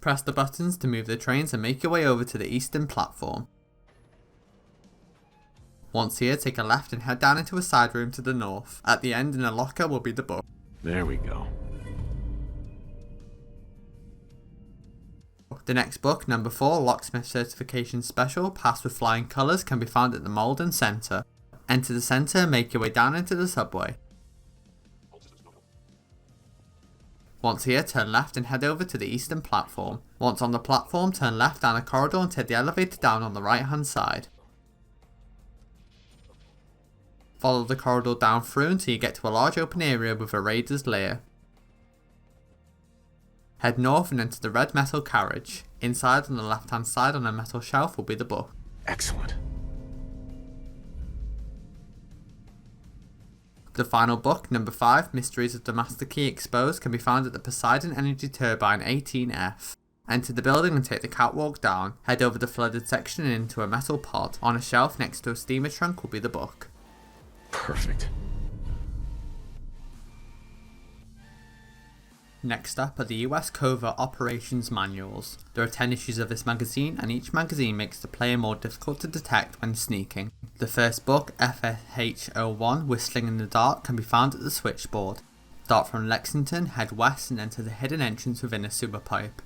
Speaker 1: Press the buttons to move the trains and make your way over to the eastern platform. Once here, take a left and head down into a side room to the north. At the end in a locker will be the book.
Speaker 2: There we go.
Speaker 1: The next book, number 4, Locksmith Certification Special, Passed with Flying Colours, can be found at the Malden Centre. Enter the centre and make your way down into the subway. Once here, turn left and head over to the eastern platform. Once on the platform, turn left down a corridor and take the elevator down on the right hand side. Follow the corridor down through until you get to a large open area with a raider's lair. Head north and enter the red metal carriage. Inside on the left hand side on a metal shelf will be the book.
Speaker 2: Excellent.
Speaker 1: The final book, number 5, Mysteries of the Master Key Exposed, can be found at the Poseidon Energy Turbine 18F. Enter the building and take the catwalk down. Head over the flooded section and into a metal pod. On a shelf next to a steamer trunk will be the book.
Speaker 2: Perfect.
Speaker 1: Next up are the US Covert Operations Manuals. There are 10 issues of this magazine, and each magazine makes the player more difficult to detect when sneaking. The first book, FH01 Whistling in the Dark, can be found at the switchboard. Start from Lexington, head west and enter the hidden entrance within a sewer pipe.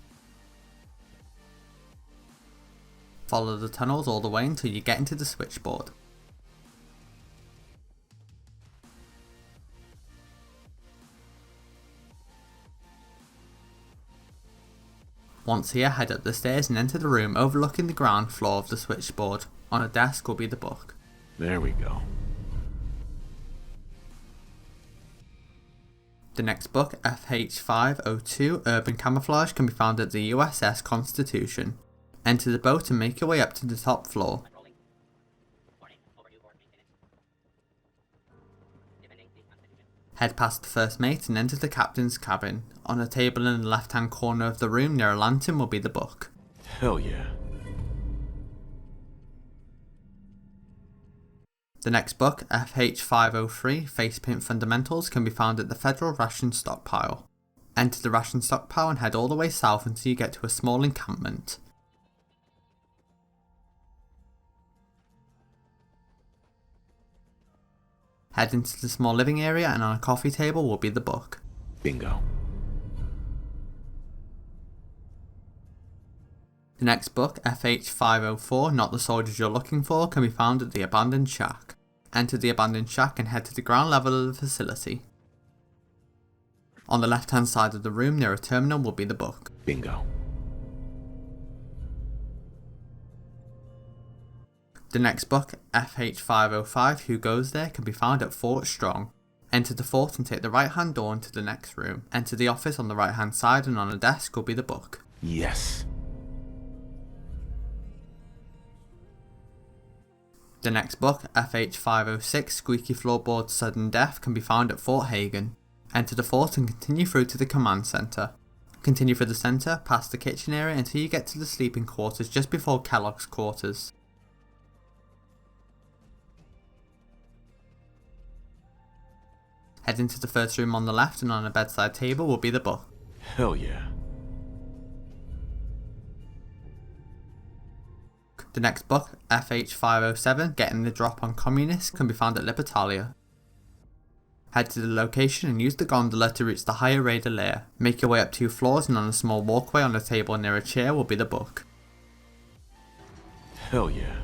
Speaker 1: Follow the tunnels all the way until you get into the switchboard. Once here, head up the stairs and enter the room overlooking the ground floor of the switchboard. On a desk will be the book.
Speaker 2: There we go.
Speaker 1: The next book, FH502 Urban Camouflage, can be found at the USS Constitution. Enter the boat and make your way up to the top floor.
Speaker 4: Rolling. Warning. Overdue for maintenance. Defending the Constitution.
Speaker 1: Head past the first mate and enter the captain's cabin. On a table in the left hand corner of the room near a lantern will be the book.
Speaker 2: Hell yeah.
Speaker 1: The next book, FH503 Facepaint Fundamentals, can be found at the Federal Ration Stockpile. Enter the ration stockpile and head all the way south until you get to a small encampment. Head into the small living area and on a coffee table will be the book.
Speaker 2: Bingo.
Speaker 1: The next book, FH504 Not the Soldiers You're Looking For, can be found at the Abandoned Shack. Enter the Abandoned Shack and head to the ground level of the facility. On the left hand side of the room near a terminal will be the book.
Speaker 2: Bingo.
Speaker 1: The next book, FH505 Who Goes There, can be found at Fort Strong. Enter the fort and take the right hand door into the next room. Enter the office on the right hand side and on a desk will be the book.
Speaker 2: Yes.
Speaker 1: The next book, FH506 Squeaky Floorboard Sudden Death, can be found at Fort Hagen. Enter the fort and continue through to the command centre. Continue through the centre, past the kitchen area until you get to the sleeping quarters just before Kellogg's quarters. Head into the first room on the left and on a bedside table will be the book.
Speaker 2: Hell yeah.
Speaker 1: The next book, FH507 Getting the Drop on Communists, can be found at Libertalia. Head to the location and use the gondola to reach the higher raider layer. Make your way up 2 floors and on a small walkway on a table near a chair will be the book.
Speaker 2: Hell yeah.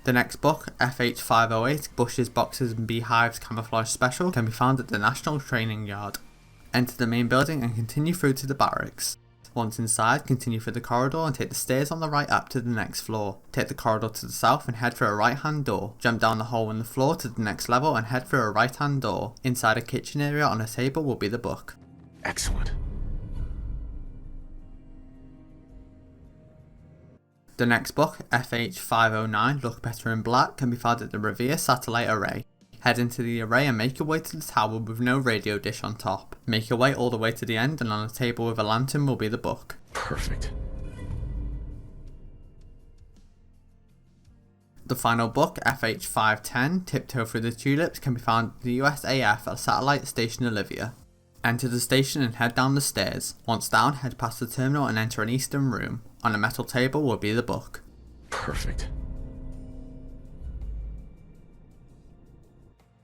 Speaker 1: The next book, FH508 Bushes, Boxes and Beehives Camouflage Special, can be found at the National Training Yard. Enter the main building and continue through to the barracks. Once inside, continue through the corridor and take the stairs on the right up to the next floor. Take the corridor to the south and head for a right hand door. Jump down the hole in the floor to the next level and head for a right hand door. Inside a kitchen area on a table will be the book.
Speaker 2: Excellent.
Speaker 1: The next book, FH509 Look Better in Black, can be found at the Revere Satellite Array. Head into the array and make your way to the tower with no radio dish on top. Make your way all the way to the end and on a table with a lantern will be the book.
Speaker 2: Perfect.
Speaker 1: The final book, FH510 Tiptoe Through the Tulips, can be found at the USAF at Satellite Station Olivia. Enter the station and head down the stairs. Once down, head past the terminal and enter an eastern room. On a metal table will be the book.
Speaker 2: Perfect.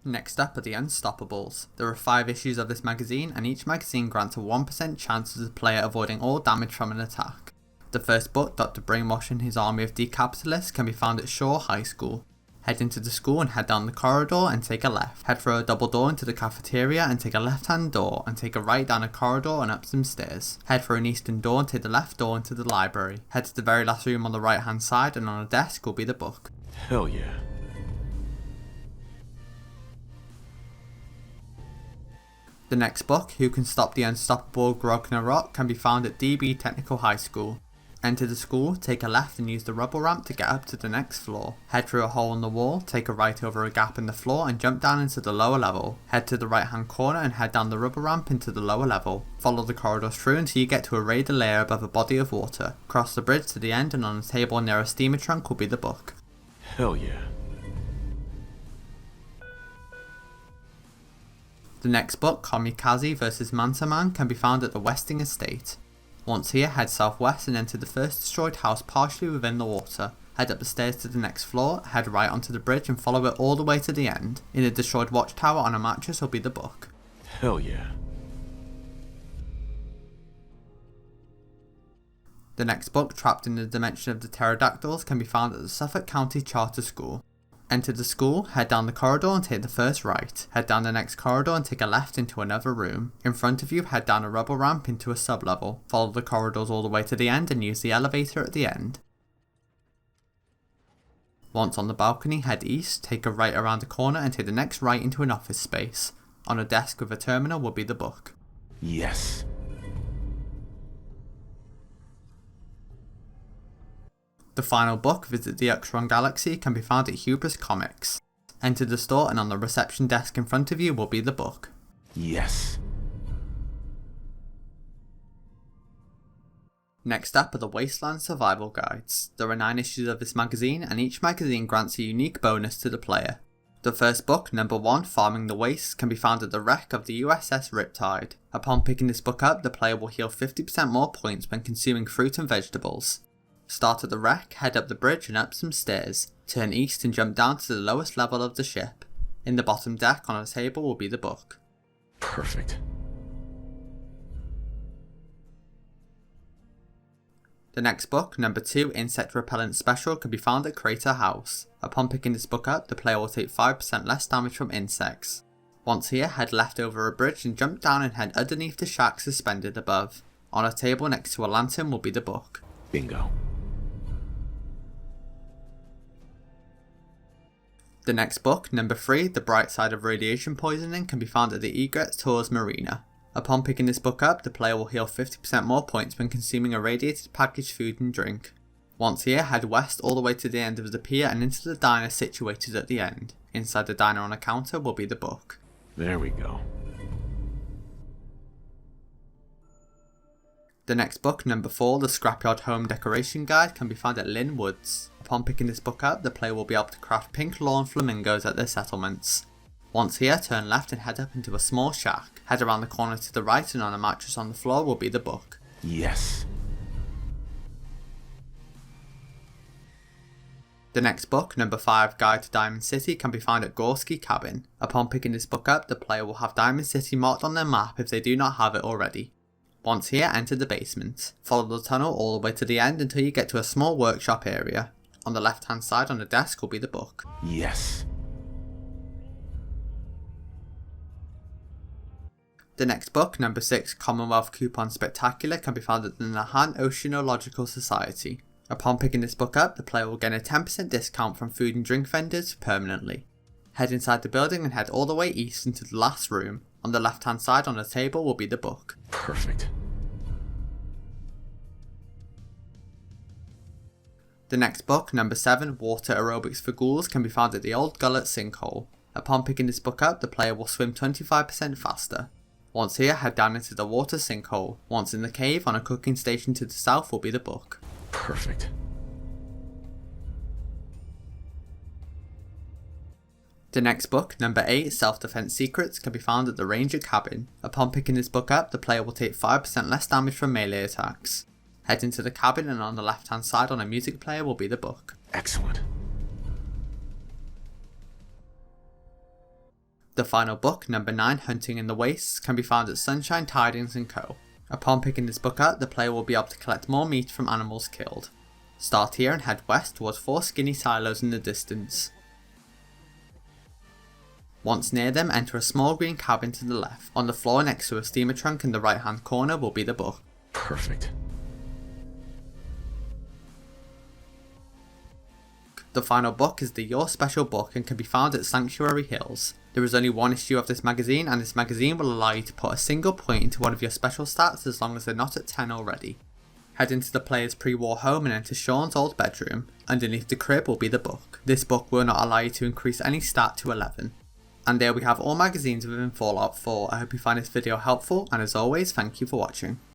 Speaker 1: Next up are the Unstoppables. There are 5 issues of this magazine and each magazine grants a 1% chance of the player avoiding all damage from an attack. The first book, Dr. Brainwash and His Army of Decapitalists, can be found at Shaw High School. Head into the school and head down the corridor and take a left. Head through a double door into the cafeteria and take a left hand door and take a right down a corridor and up some stairs. Head for an eastern door and take the left door into the library. Head to the very last room on the right hand side and on a desk will be the book.
Speaker 2: Hell yeah.
Speaker 1: The next book, Who Can Stop the Unstoppable Grognak, can be found at DB Technical High School. Enter the school, take a left and use the rubble ramp to get up to the next floor. Head through a hole in the wall, take a right over a gap in the floor and jump down into the lower level. Head to the right hand corner and head down the rubble ramp into the lower level. Follow the corridors through until you get to a raided layer above a body of water. Cross the bridge to the end and on a table near a steamer trunk will be the book.
Speaker 2: Hell yeah.
Speaker 1: The next book, Kamikaze vs Manta Man, can be found at the Westing Estate. Once here, head southwest and enter the first destroyed house partially within the water. Head up the stairs to the next floor, head right onto the bridge and follow it all the way to the end. In a destroyed watchtower on a mattress will be the book.
Speaker 2: Hell yeah.
Speaker 1: The next book, Trapped in the Dimension of the Pterodactyls, can be found at the Suffolk County Charter School. Enter the school, head down the corridor and take the first right. Head down the next corridor and take a left into another room. In front of you, head down a rubble ramp into a sub-level. Follow the corridors all the way to the end and use the elevator at the end. Once on the balcony, head east, take a right around the corner and take the next right into an office space. On a desk with a terminal will be the book.
Speaker 2: Yes.
Speaker 1: The final book, Visit the Uxtron Galaxy, can be found at Hubris Comics. Enter the store and on the reception desk in front of you will be the book.
Speaker 2: Yes.
Speaker 1: Next up are the Wasteland Survival Guides. There are 9 issues of this magazine and each magazine grants a unique bonus to the player. The first book, number 1, Farming the Wastes, can be found at the wreck of the USS Riptide. Upon picking this book up, the player will heal 50% more points when consuming fruit and vegetables. Start at the wreck, head up the bridge and up some stairs. Turn east and jump down to the lowest level of the ship. In the bottom deck on a table will be the book.
Speaker 2: Perfect.
Speaker 1: The next book, number 2, Insect Repellent Special, can be found at Crater House. Upon picking this book up, the player will take 5% less damage from insects. Once here, head left over a bridge and jump down and head underneath the shack suspended above. On a table next to a lantern will be the book.
Speaker 2: Bingo.
Speaker 1: The next book, number 3, The Bright Side of Radiation Poisoning, can be found at the Egret Tours Marina. Upon picking this book up, the player will heal 50% more points when consuming a radiated packaged food and drink. Once here, head west all the way to the end of the pier and into the diner situated at the end. Inside the diner on a counter will be the book.
Speaker 2: There we go.
Speaker 1: The next book, number 4, The Scrapyard Home Decoration Guide, can be found at Lynn Woods. Upon picking this book up, the player will be able to craft pink lawn flamingos at their settlements. Once here, turn left and head up into a small shack. Head around the corner to the right and on a mattress on the floor will be the book.
Speaker 2: Yes.
Speaker 1: The next book, number 5, Guide to Diamond City, can be found at Gorski Cabin. Upon picking this book up, the player will have Diamond City marked on their map if they do not have it already. Once here, enter the basement. Follow the tunnel all the way to the end until you get to a small workshop area. On the left hand side on the desk will be the book.
Speaker 2: Yes.
Speaker 1: The next book, number 6, Commonwealth Coupon Spectacular, can be found at the Nahan Oceanological Society. Upon picking this book up, the player will gain a 10% discount from food and drink vendors permanently. Head inside the building and head all the way east into the last room. On the left hand side on the table will be the book.
Speaker 2: Perfect.
Speaker 1: The next book, number 7, Water Aerobics for Ghouls, can be found at the Old Gullet Sinkhole. Upon picking this book up, the player will swim 25% faster. Once here, head down into the water sinkhole. Once in the cave, on a cooking station to the south will be the book.
Speaker 2: Perfect.
Speaker 1: The next book, number 8, Self-Defense Secrets, can be found at the Ranger Cabin. Upon picking this book up, the player will take 5% less damage from melee attacks. Head into the cabin and on the left hand side on a music player will be the book.
Speaker 2: Excellent.
Speaker 1: The final book, number 9, Hunting in the Wastes, can be found at Sunshine Tidings & Co. Upon picking this book up, the player will be able to collect more meat from animals killed. Start here and head west towards 4 skinny silos in the distance. Once near them, enter a small green cabin to the left. On the floor next to a steamer trunk in the right hand corner will be the book.
Speaker 2: Perfect.
Speaker 1: The final book is the Your Special book and can be found at Sanctuary Hills. There is only 1 issue of this magazine and this magazine will allow you to put a single point into one of your special stats as long as they're not at 10 already. Head into the player's pre-war home and enter Sean's old bedroom. Underneath the crib will be the book. This book will not allow you to increase any stat to 11. And there we have all magazines within Fallout 4. I hope you find this video helpful, and as always, thank you for watching.